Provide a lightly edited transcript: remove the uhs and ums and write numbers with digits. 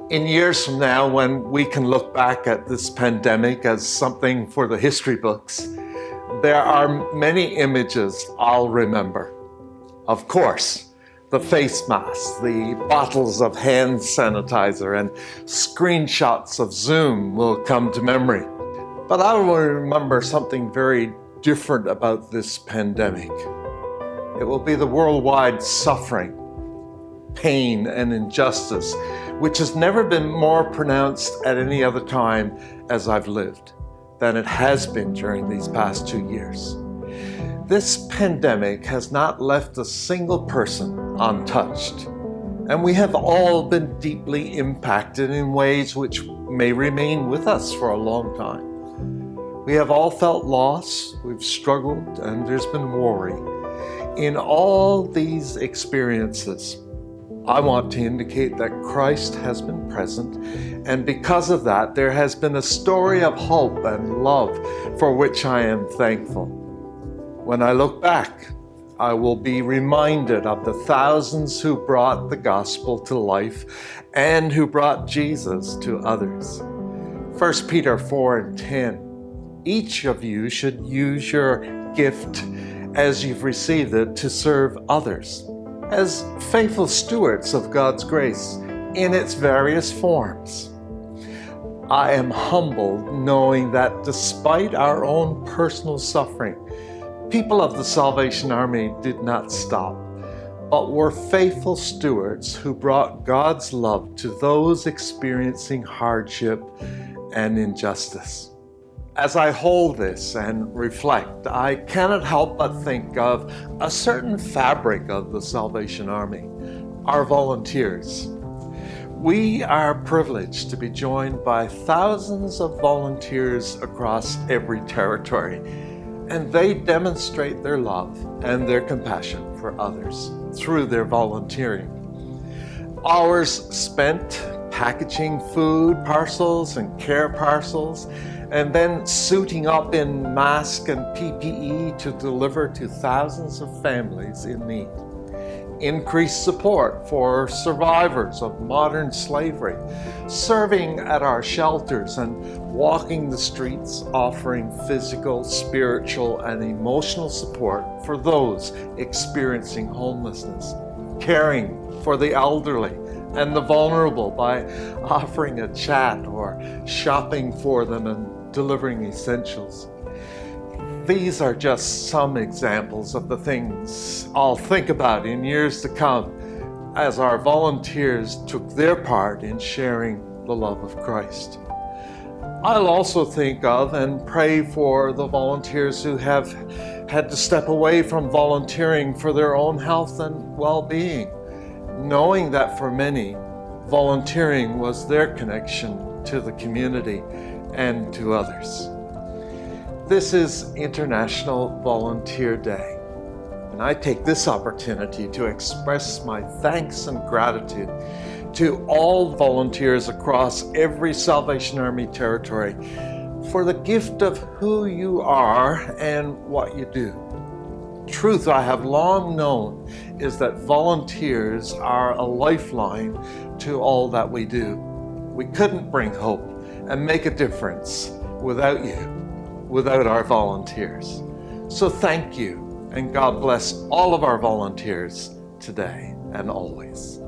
In years from now, when we can look back at this pandemic as something for the history books, there are many images I'll remember. Of course, the face masks, the bottles of hand sanitizer, and screenshots of Zoom will come to memory. But I will remember something very different about this pandemic. It will be the worldwide suffering, pain, and injustice, which has never been more pronounced at any other time as I've lived than it has been during these past 2 years. This pandemic has not left a single person untouched, and we have all been deeply impacted in ways which may remain with us for a long time. We have all felt loss, we've struggled, and there's been worry. In all these experiences, I want to indicate that Christ has been present, and because of that, there has been a story of hope and love for which I am thankful. When I look back, I will be reminded of the thousands who brought the gospel to life and who brought Jesus to others. 1 Peter 4:10, each of you should use your gift as you've received it to serve others, as faithful stewards of God's grace in its various forms. I am humbled knowing that despite our own personal suffering, people of the Salvation Army did not stop, but were faithful stewards who brought God's love to those experiencing hardship and injustice. As I hold this and reflect, I cannot help but think of a certain fabric of the Salvation Army, our volunteers. We are privileged to be joined by thousands of volunteers across every territory, and they demonstrate their love and their compassion for others through their volunteering. Hours spent packaging food parcels and care parcels, and then suiting up in mask and PPE to deliver to thousands of families in need. Increased support for survivors of modern slavery, serving at our shelters and walking the streets, offering physical, spiritual, and emotional support for those experiencing homelessness, caring for the elderly and the vulnerable by offering a chat or shopping for them and delivering essentials. These are just some examples of the things I'll think about in years to come as our volunteers took their part in sharing the love of Christ. I'll also think of and pray for the volunteers who have had to step away from volunteering for their own health and well-being, knowing that for many, volunteering was their connection to the community and to others. This is International Volunteer Day, and I take this opportunity to express my thanks and gratitude to all volunteers across every Salvation Army territory for the gift of who you are and what you do. Truth I have long known is that volunteers are a lifeline to all that we do. We couldn't bring hope and make a difference without you, without our volunteers. So thank you, and God bless all of our volunteers today and always.